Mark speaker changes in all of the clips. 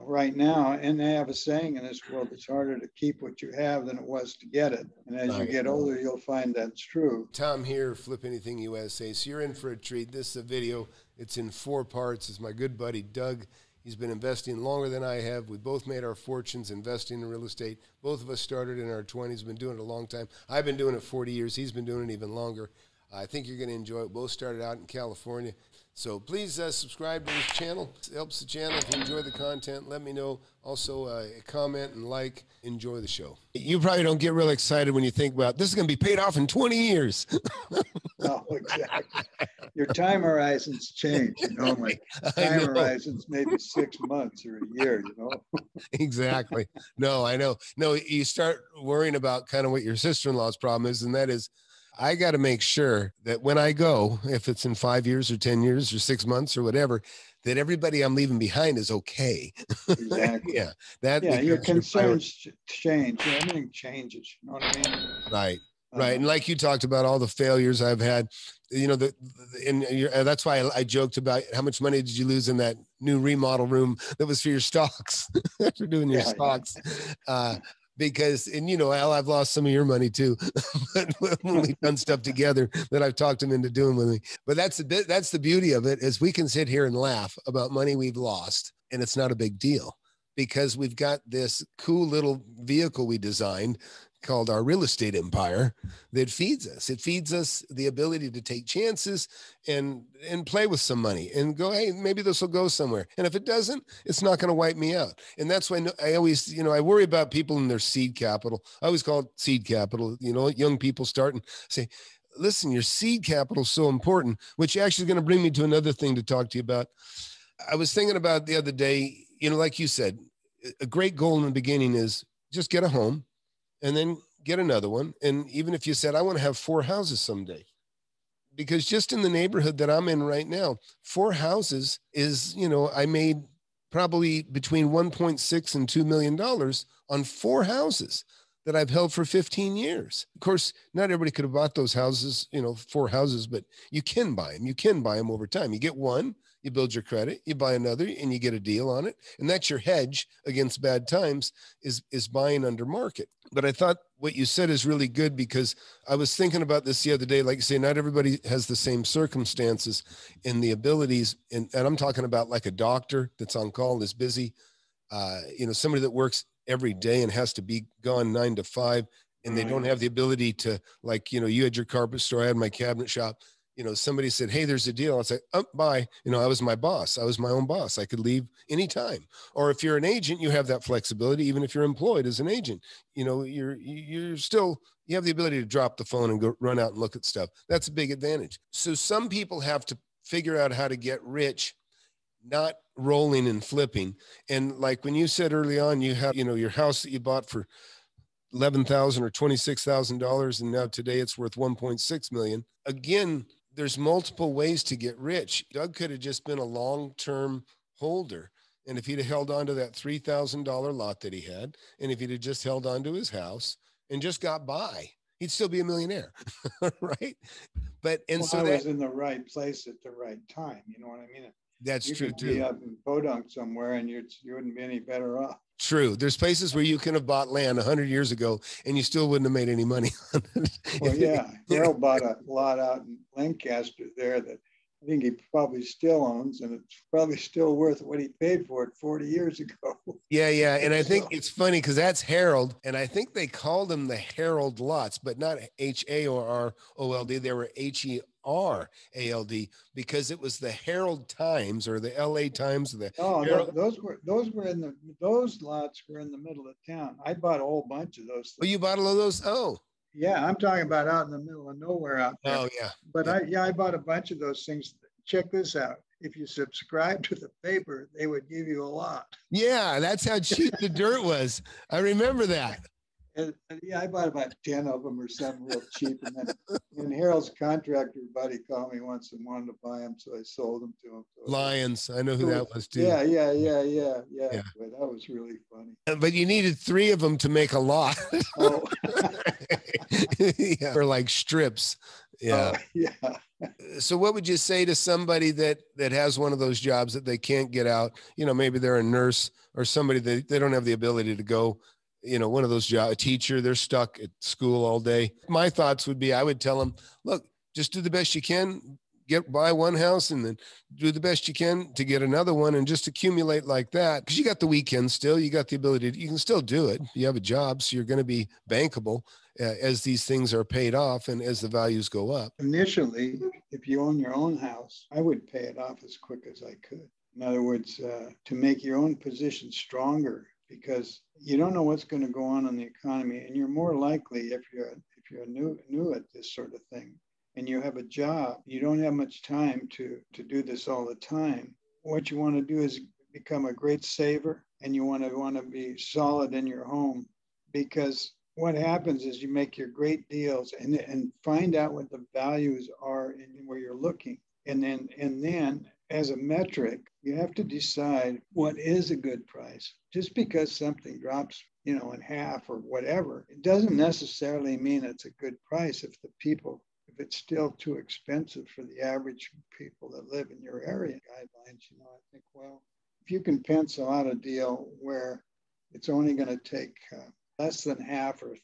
Speaker 1: right now. And they have a saying in this world, it's harder to keep what you have than it was to get it. And as you get older, you'll find that's true.
Speaker 2: Tom here, FlipAnything USA. So you're in for a treat. This is a video. It's in 4 parts. It's my good buddy, Doug. He's been investing longer than I have. We both made our fortunes investing in real estate. Both of us started in our 20s, been doing it a long time. I've been doing it 40 years. He's been doing it even longer. I think you're going to enjoy it. Both started out in California. So please subscribe to this channel. It helps the channel. If you enjoy the content, let me know. Also, comment and like. Enjoy the show. You probably don't get real excited when you think about this is going to be paid off in 20 years.
Speaker 1: No, exactly. Your time horizons change, you know. My time horizons maybe 6 months or a year, you know.
Speaker 2: Exactly. No, I know. No, you start worrying about kind of what your sister-in-law's problem is, and that is, I got to make sure that when I go, if it's in 5 years or 10 years or 6 months or whatever, that everybody I'm leaving behind is okay.
Speaker 1: Exactly.
Speaker 2: Yeah.
Speaker 1: Your concerns change. Everything changes. You know what I mean?
Speaker 2: Right. Right. And like you talked about all the failures I've had, you know, that's why I joked about how much money did you lose in that new remodel room that was for your stocks, for doing your stocks. Because, and you know, Al, I've lost some of your money too, but when we've done stuff together that I've talked him into doing with me. But that's the beauty of it, is we can sit here and laugh about money we've lost, and it's not a big deal because we've got this cool little vehicle we designed called our real estate empire that feeds us. It feeds us the ability to take chances and play with some money and go, hey, maybe this will go somewhere. And if it doesn't, it's not going to wipe me out. And that's why I always, you know, I worry about people in their seed capital. I always call it seed capital. You know, young people start and say, listen, your seed capital is so important, which actually is going to bring me to another thing to talk to you about. I was thinking about the other day, you know, like you said, a great goal in the beginning is just get a home, and then get another one. And even if you said, I want to have 4 houses someday, because just in the neighborhood that I'm in right now, 4 houses is, you know, I made probably between 1.6 and $2 million on 4 houses that I've held for 15 years. Of course, not everybody could have bought those houses, you know, 4 houses, but you can buy them. You can buy them over time. You get one, you build your credit, you buy another, and you get a deal on it. And that's your hedge against bad times, is buying under market. But I thought what you said is really good, because I was thinking about this the other day. Like you say, not everybody has the same circumstances and the abilities. And I'm talking about like a doctor that's on call and is busy, you know, somebody that works every day and has to be gone 9 to 5, and they don't have the ability to, like, you know, you had your carpet store, I had my cabinet shop. You know, somebody said, hey, there's a deal. I say, oh, bye. You know, I was my boss. I was my own boss. I could leave anytime. Or if you're an agent, you have that flexibility. Even if you're employed as an agent, you know, you have the ability to drop the phone and go run out and look at stuff. That's a big advantage. So some people have to figure out how to get rich, not rolling and flipping. And like when you said early on, you have, you know, your house that you bought for $11,000 or $26,000, and now today it's worth $1.6 million. Again, there's multiple ways to get rich. Doug could have just been a long-term holder. And if he'd have held on to that $3,000 lot that he had, and if he'd have just held on to his house and just got by, he'd still be a millionaire, right? But, and well, so
Speaker 1: I was in the right place at the right time. You know what I mean?
Speaker 2: That's true too.
Speaker 1: You could be up in Podunk somewhere and you wouldn't be any better off.
Speaker 2: True. There's places where you can have bought land 100 years ago and you still wouldn't have made any money on it.
Speaker 1: Well, yeah. Harold bought a lot out in Lancaster there that I think he probably still owns, and it's probably still worth what he paid for it 40 years ago.
Speaker 2: Yeah, yeah. And I think it's funny because that's Harold, and I think they called them the Harold lots, but not H-A-R-O-L-D. They were H-E-R-A-L-D, because it was the Herald Times or the LA Times. Or the
Speaker 1: those lots were in the middle of town. I bought a whole bunch of those things.
Speaker 2: Oh, you bought all of those? Oh.
Speaker 1: Yeah, I'm talking about out in the middle of nowhere out there.
Speaker 2: Oh, yeah.
Speaker 1: But I bought a bunch of those things. Check this out. If you subscribe to the paper, they would give you a lot.
Speaker 2: Yeah, that's how cheap the dirt was. I remember that.
Speaker 1: And yeah, I bought about 10 of them or something real cheap. And then Harold's contractor buddy called me once and wanted to buy them, so I sold them to him. So
Speaker 2: Lions, I know who that was too.
Speaker 1: Yeah. But that was really funny.
Speaker 2: But you needed 3 of them to make a lot. Oh. Yeah, or like strips. Yeah.
Speaker 1: Yeah.
Speaker 2: So what would you say to somebody that has one of those jobs that they can't get out? Maybe they're a nurse or somebody that they don't have the ability to go, one of those jobs, a teacher, they're stuck at school all day. My thoughts would be, I would tell them, look, just do the best you can, buy one house and then do the best you can to get another one and just accumulate like that. Cause you got the weekend still, you got the ability you can still do it. You have a job, so you're going to be bankable as these things are paid off and as the values go up.
Speaker 1: Initially, if you own your own house, I would pay it off as quick as I could. In other words, to make your own position stronger, because you don't know what's going to go on in the economy, and you're more likely, if you're new at this sort of thing, and you have a job, you don't have much time to do this all the time. What you want to do is become a great saver, and you want to be solid in your home, because what happens is you make your great deals and find out what the values are in where you're looking. And then as a metric, you have to decide what is a good price. Just because something drops, in half or whatever, it doesn't necessarily mean it's a good price if it's still too expensive for the average people that live in your area. Guidelines, I think, well, if you can pencil out a deal where it's only going to take less than half or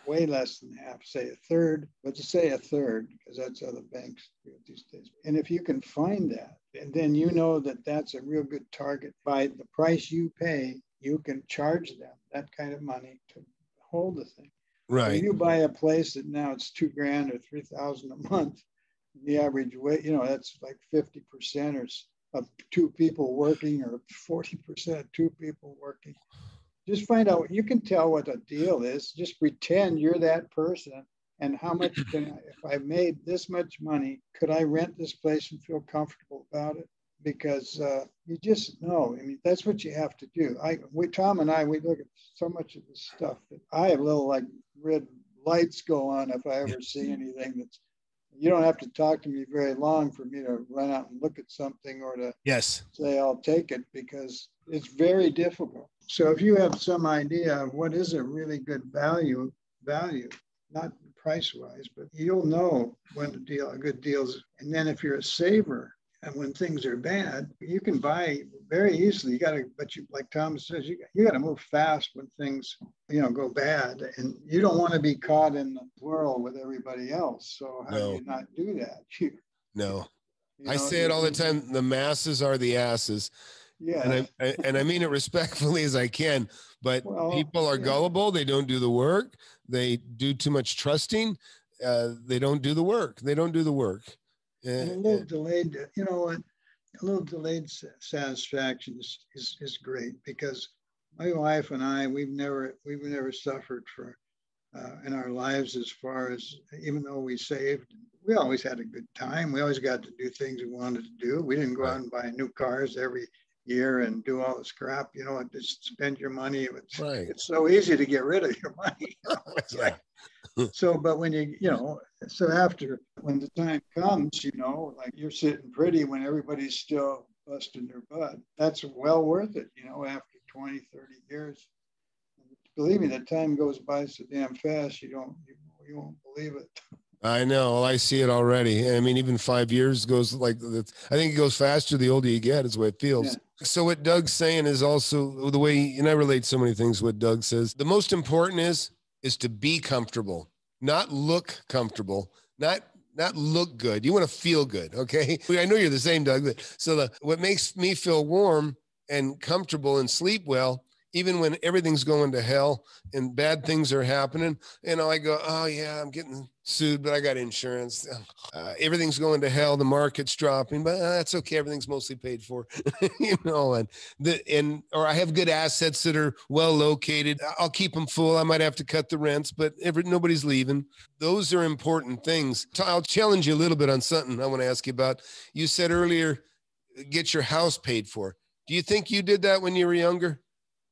Speaker 1: way less than half, say a third, but to say a third, because that's how the banks do it these days. And if you can find that, and then that that's a real good target. By the price you pay, you can charge them that kind of money to hold the thing.
Speaker 2: Right.
Speaker 1: If you buy a place that now it's $2,000 or $3,000 a month, the average weight, that's like 50% of two people working, or 40% two people working. Just find out, you can tell what a deal is. Just pretend you're that person, and how much if I made this much money, could I rent this place and feel comfortable about it? Because you just know. I mean, that's what you have to do. Tom and I, we look at so much of this stuff that I have little like red lights go on if I ever see anything that's. You don't have to talk to me very long for me to run out and look at something or to say I'll take it, because it's very difficult. So if you have some idea of what is a really good value, not price-wise, but you'll know when a good deal is. And then if you're a saver, and when things are bad, you can buy very easily. Like Thomas says, you got to move fast when things, go bad, and you don't want to be caught in the whirl with everybody else. So how do you not do that?
Speaker 2: No. I say it all the time. The masses are the asses. Yeah. And I mean it respectfully as I can, but people are gullible. They don't do the work. They do too much trusting. They don't do the work. And a little delayed,
Speaker 1: a little delayed satisfaction is great, because my wife and I, we've never suffered for in our lives, as far as, even though we saved, we always had a good time. We always got to do things we wanted to do. We didn't go out and buy new cars every year and do all this crap, just spend your money. It's so easy to get rid of your money. So, but when so after, when the time comes, like you're sitting pretty when everybody's still busting their butt, that's well worth it, after 20, 30 years. Believe me, the time goes by so damn fast, you won't believe it.
Speaker 2: I know. Well, I see it already. I mean, even 5 years goes I think it goes faster the older you get, is the way it feels. Yeah. So what Doug's saying is also the way, and I relate so many things, what Doug says. The most important is to be comfortable, not look comfortable, not look good. You want to feel good. Okay. I know you're the same, Doug. So what makes me feel warm and comfortable and sleep well, even when everything's going to hell and bad things are happening, I go, oh yeah, I'm getting sued, but I got insurance. Everything's going to hell. The market's dropping, but that's okay. Everything's mostly paid for, or I have good assets that are well located. I'll keep them full. I might have to cut the rents, but nobody's leaving. Those are important things. I'll challenge you a little bit on something I want to ask you about. You said earlier, get your house paid for. Do you think you did that when you were younger?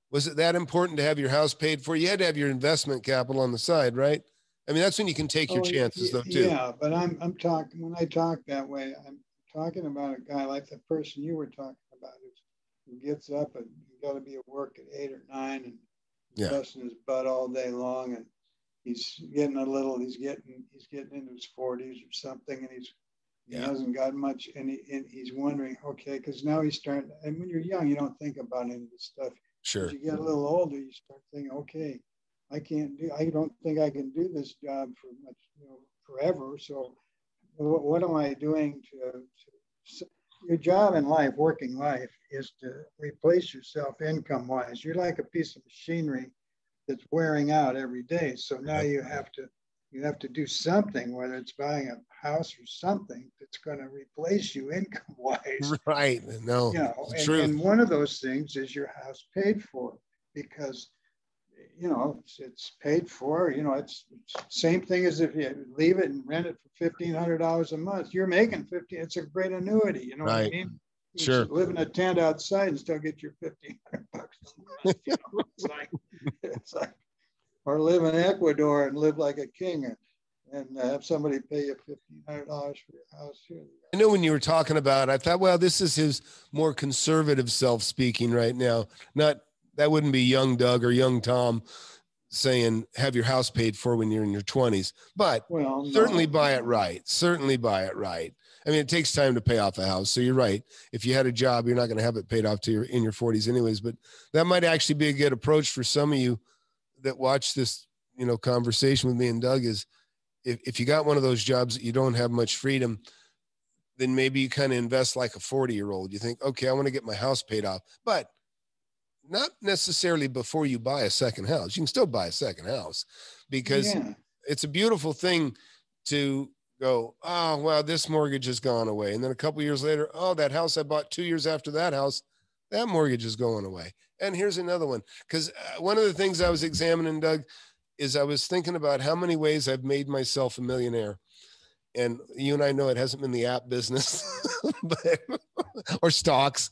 Speaker 2: Was it that important to have your house paid for? You had to have your investment capital on the side, right? I mean, that's when you can take your chances, though, too.
Speaker 1: Yeah, but I'm talking, when I talk that way, I'm talking about a guy like the person you were talking about, who gets up and got to be at work at 8 or 9 and busting his butt all day long, and he's getting into his 40s or something, and he's He hasn't got much, and he's wondering, okay, because now he's starting, and when you're young, you don't think about any of this stuff.
Speaker 2: Sure.
Speaker 1: As you get a little older, you start thinking, okay, I don't think I can do this job for much, forever. So what am I doing your job in life, working life, is to replace yourself income-wise. You're like a piece of machinery that's wearing out every day. So now you have to do something, whether it's buying a house or something that's going to replace you income-wise.
Speaker 2: Right. No.
Speaker 1: And one of those things is your house paid for, because it's paid for. It's same thing as if you leave it and rent it for $1,500 a month. You're making $15. It's a great annuity. You know what I mean? You
Speaker 2: Sure.
Speaker 1: live in a tent outside and still get your $1,500 a month. It's like, or live in Ecuador and live like a king, and have somebody pay you $1,500 for your house here.
Speaker 2: I know when you were talking about, I thought, well, this is his more conservative self speaking right now. That wouldn't be young Doug or young Tom saying have your house paid for when you're in your 20s, but certainly buy it right. Certainly buy it right. I mean, it takes time to pay off a house. So you're right. If you had a job, you're not going to have it paid off in your 40s anyways, but that might actually be a good approach for some of you that watch this, conversation with me and Doug, is if you got one of those jobs that you don't have much freedom, then maybe you kind of invest like a 40-year-old. You think, okay, I want to get my house paid off, but not necessarily before you buy a second house. You can still buy a second house, because it's a beautiful thing to go, oh, well, this mortgage has gone away. And then a couple of years later, oh, that house I bought 2 years after that house, that mortgage is going away. And here's another one. Because one of the things I was examining, Doug, is I was thinking about how many ways I've made myself a millionaire. And you and I know it hasn't been the app business or stocks.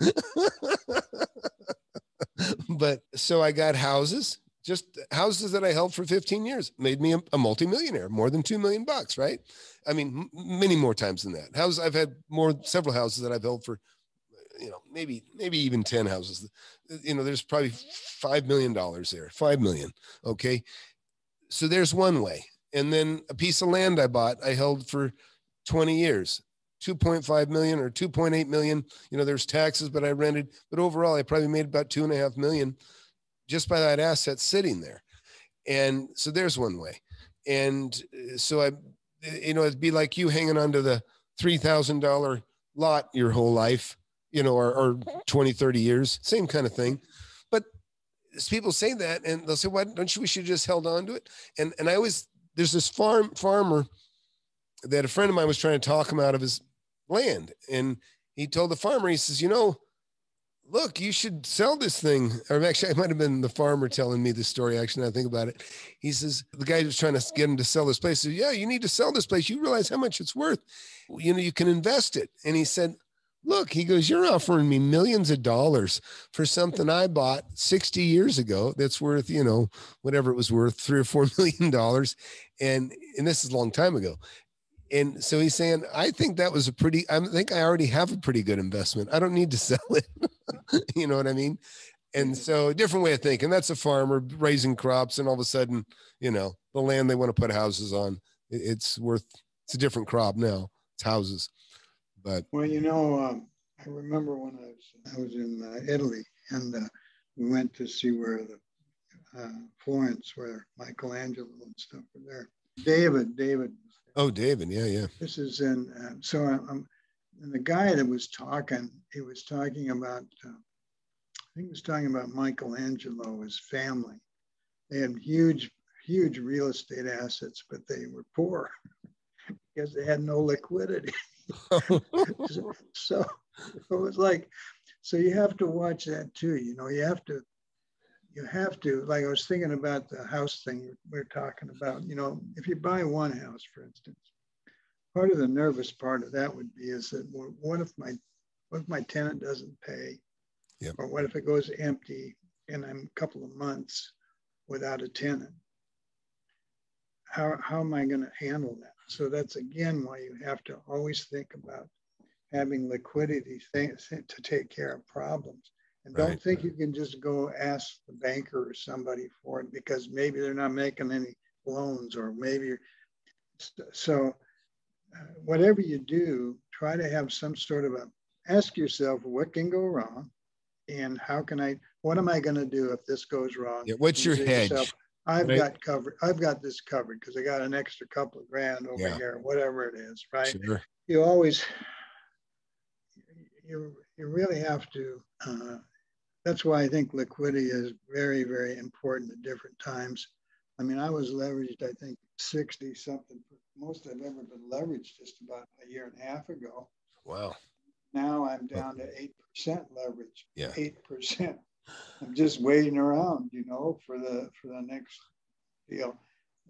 Speaker 2: But so I got houses, just houses that I held for 15 years, made me a multimillionaire, more than $2 million, right? I mean, many more times than that. I've had several houses that I've held for, maybe even 10 houses. There's probably $5 million there, 5 million. Okay. So there's one way. And then a piece of land I bought, I held for 20 years. 2.5 million or 2.8 million. There's taxes, but I rented. But overall, I probably made about 2.5 million just by that asset sitting there. And so there's one way. And so it'd be like you hanging onto the $3,000 lot your whole life, or 20, 30 years, same kind of thing. But people say that, and they'll say, why don't we should just held on to it? And I always, there's this farmer that a friend of mine was trying to talk him out of his land. And he told the farmer, he says, look, you should sell this thing. Or actually, it might have been the farmer telling me this story. Actually, now I think about it. He says, the guy was trying to get him to sell this place. He said, yeah, you need to sell this place. You realize how much it's worth. You can invest it. And he said, look, he goes, you're offering me millions of dollars for something I bought 60 years ago that's worth, whatever it was worth, $3 or $4 million. And this is a long time ago. And so he's saying, I think that was I think I already have a pretty good investment. I don't need to sell it. You know what I mean? And so a different way of thinking. That's a farmer raising crops, and all of a sudden, the land they want to put houses on, it's a different crop now. It's houses. But
Speaker 1: well, I remember when I was in Italy, and we went to see where Florence, where Michelangelo and stuff were there. David.
Speaker 2: Oh, David. Yeah.
Speaker 1: This is in, and the guy that was talking, he was talking about, I think he was talking about Michelangelo, his family. They had huge real estate assets, but they were poor because they had no liquidity. So it was like, so you have to watch that too. You have to, like I was thinking about the house thing we're talking about, if you buy one house, for instance, part of the nervous part of that would be is that, well, what if my tenant doesn't pay?
Speaker 2: Yep.
Speaker 1: Or what if it goes empty and I'm a couple of months without a tenant? How am I going to handle that? So that's again why you have to always think about having liquidity to take care of problems. And don't think you can just go ask the banker or somebody for it because maybe they're not making any loans, or maybe so whatever you do, try to have some sort of ask yourself what can go wrong and what am I going to do if this goes wrong?
Speaker 2: Yeah, what's your hedge?
Speaker 1: Yourself, I've got this covered because I got an extra couple of grand over here, whatever it is, right?
Speaker 2: Sure.
Speaker 1: You always, you really have to, that's why I think liquidity is very, very important at different times. I mean, I was leveraged, I think 60 something, most I've ever been leveraged just about a year and a half ago.
Speaker 2: Wow.
Speaker 1: Now I'm down to 8% leverage.
Speaker 2: Yeah.
Speaker 1: 8%. I'm just waiting around, for the next deal.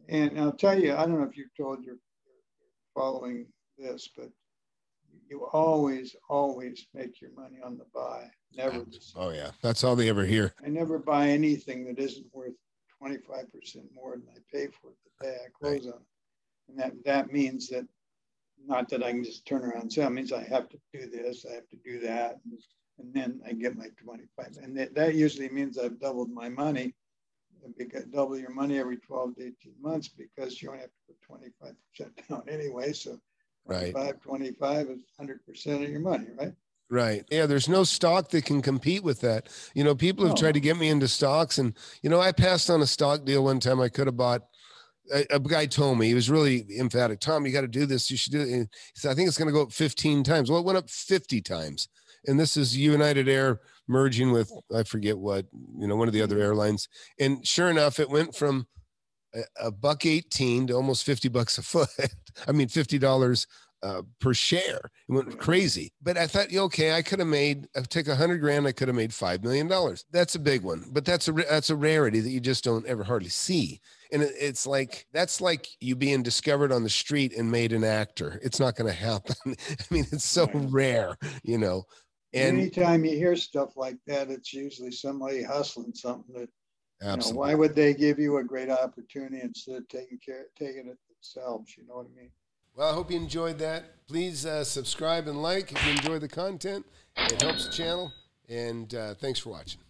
Speaker 1: And I'll tell you, I don't know if you've told you're following this, but you always make your money on the buy, never the sell.
Speaker 2: Oh yeah, that's all they ever hear.
Speaker 1: I never buy anything that isn't worth 25% more than I pay for it the day I close on it. And that means that, not that I can just turn around and sell, it means I have to do this, I have to do that, and then I get my 25. And that usually means I've doubled my money. Double your money every 12 to 18 months because you only have to put 25% down anyway. So 25 is 100% of your money, right?
Speaker 2: Right. Yeah. There's no stock that can compete with that. People have tried to get me into stocks, and, I passed on a stock deal one time. I could have bought. A guy told me, he was really emphatic. Tom, you got to do this. You should do it. And he said, I think it's going to go up 15 times. Well, it went up 50 times. And this is United Air merging with, I forget what, one of the other airlines. And sure enough, it went from $1.18 to almost $50 a foot. I mean, $50 per share. It went crazy. But I thought, okay, I'd take $100 grand, I could have made $5 million. That's a big one, but that's a rarity that you just don't ever hardly see. And that's like you being discovered on the street and made an actor. It's not going to happen. I mean, it's so rare, And
Speaker 1: anytime you hear stuff like that, it's usually somebody hustling something that, why would they give you a great opportunity instead of taking it themselves? You know what I mean?
Speaker 2: Well, I hope you enjoyed that. Please subscribe and like if you enjoy the content. It helps the channel. And thanks for watching.